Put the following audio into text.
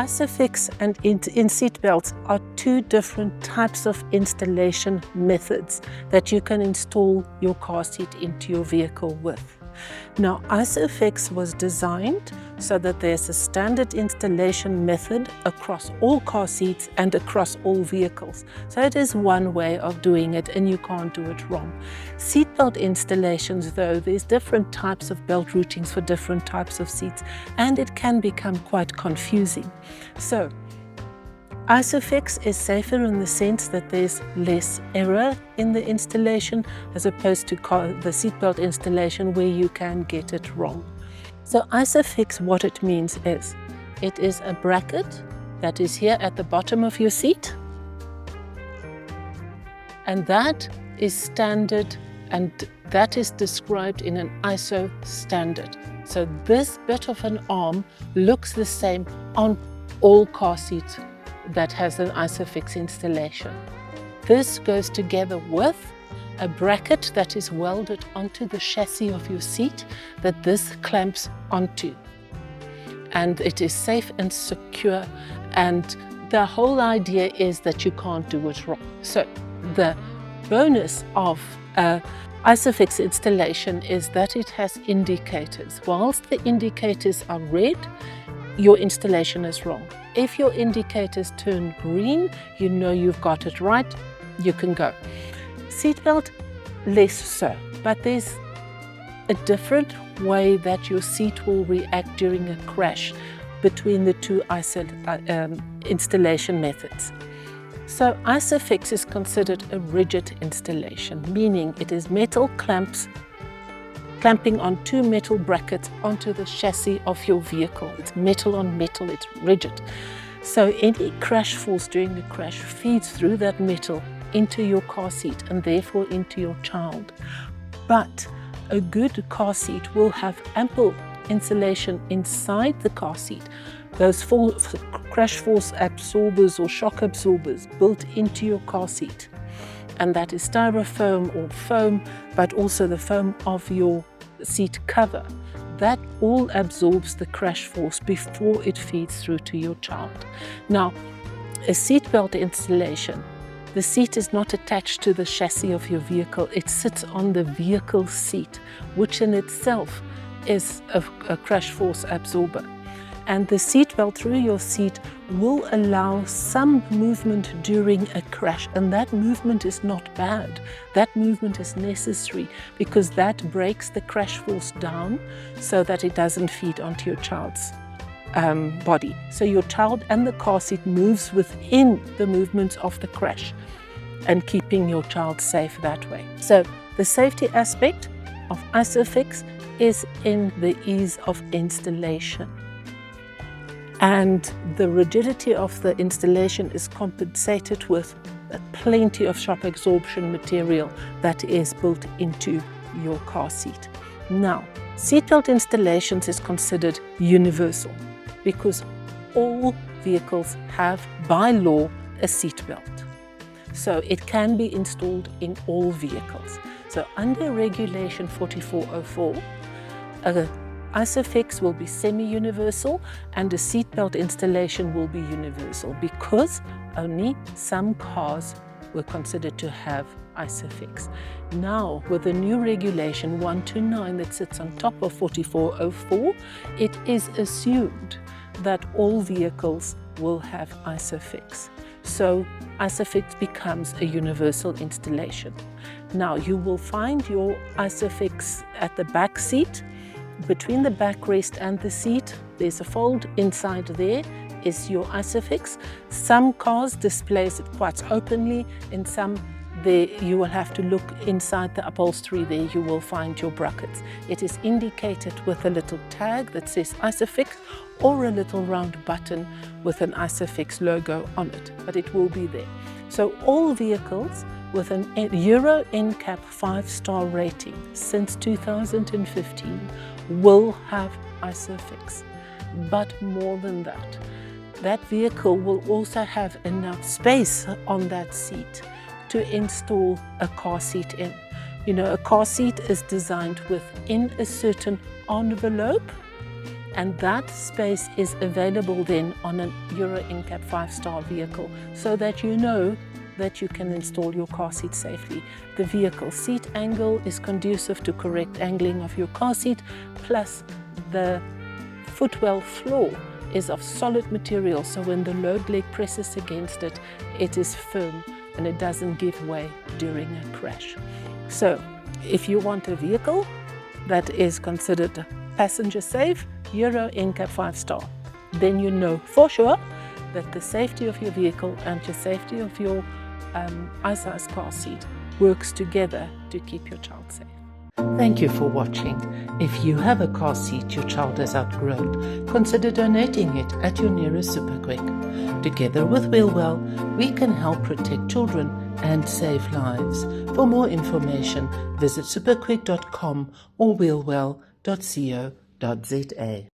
ISOFIX and in seat belts are two different types of installation methods that you can install your car seat into your vehicle with. Now, ISOFIX was designed so that there's a standard installation method across all car seats and across all vehicles. So it is one way of doing it and you can't do it wrong. Seatbelt installations, though, there's different types of belt routings for different types of seats, and it can become quite confusing. So, ISOFIX is safer in the sense that there's less error in the installation as opposed to the seatbelt installation where you can get it wrong. So ISOFIX, what it means is, it is a bracket that is here at the bottom of your seat, and that is standard, and that is described in an ISO standard. So this bit of an arm looks the same on all car seats that has an ISOFIX installation. This goes together with a bracket that is welded onto the chassis of your seat that this clamps onto. And it is safe and secure, and the whole idea is that you can't do it wrong. So the bonus of ISOFIX installation is that it has indicators. Whilst the indicators are red, your installation is wrong. If your indicators turn green, you know you've got it right, you can go. Seatbelt, less so, but there's a different way that your seat will react during a crash between the two installation methods. So ISOFIX is considered a rigid installation, meaning it is metal clamps clamping on two metal brackets onto the chassis of your vehicle. It's metal on metal, it's rigid. So any crash force during the crash feeds through that metal into your car seat and therefore into your child. But a good car seat will have ample insulation inside the car seat. Those crash force absorbers or shock absorbers built into your car seat. And that is styrofoam or foam, but also the foam of your seat cover. That all absorbs the crash force before it feeds through to your child. Now, a seatbelt installation, the seat is not attached to the chassis of your vehicle. It sits on the vehicle seat, which in itself is a crash force absorber. And the seatbelt through your seat will allow some movement during a crash, and that movement is not bad. That movement is necessary because that breaks the crash force down so that it doesn't feed onto your child's body. So your child and the car seat moves within the movements of the crash and keeping your child safe that way. So the safety aspect of ISOFIX is in the ease of installation. And the rigidity of the installation is compensated with plenty of shock absorption material that is built into your car seat. Now, seatbelt installations is considered universal because all vehicles have, by law, a seatbelt. So it can be installed in all vehicles. So under Regulation 4404, ISOFIX will be semi-universal and a seatbelt installation will be universal because only some cars were considered to have ISOFIX. Now, with the new regulation 129 that sits on top of 4404, it is assumed that all vehicles will have ISOFIX. So ISOFIX becomes a universal installation. Now, you will find your ISOFIX at the back seat. Between the backrest and the seat, there's a fold. Inside there is your ISOFIX. Some cars displays it quite openly. In some, there you will have to look inside the upholstery. There you will find your brackets. It is indicated with a little tag that says ISOFIX or a little round button with an ISOFIX logo on it, but it will be there. So all vehicles with an Euro NCAP 5-star rating since 2015 will have ISOFIX. But more than that, that vehicle will also have enough space on that seat to install a car seat in. You know, a car seat is designed within a certain envelope And that space is available then on a Euro NCAP 5-star vehicle, so that you know that you can install your car seat safely. The vehicle seat angle is conducive to correct angling of your car seat, plus the footwell floor is of solid material, so when the load leg presses against it, it is firm and it doesn't give way during a crash. So if you want a vehicle that is considered passenger safe, Euro NCAP 5-star, then you know for sure that the safety of your vehicle and the safety of your I-size car seat works together to keep your child safe. Thank you for watching. If you have a car seat your child has outgrown, consider donating it at your nearest Super Quick. Together with Wheelwell, we can help protect children and save lives. For more information, visit superquick.com or wheelwell.co.za.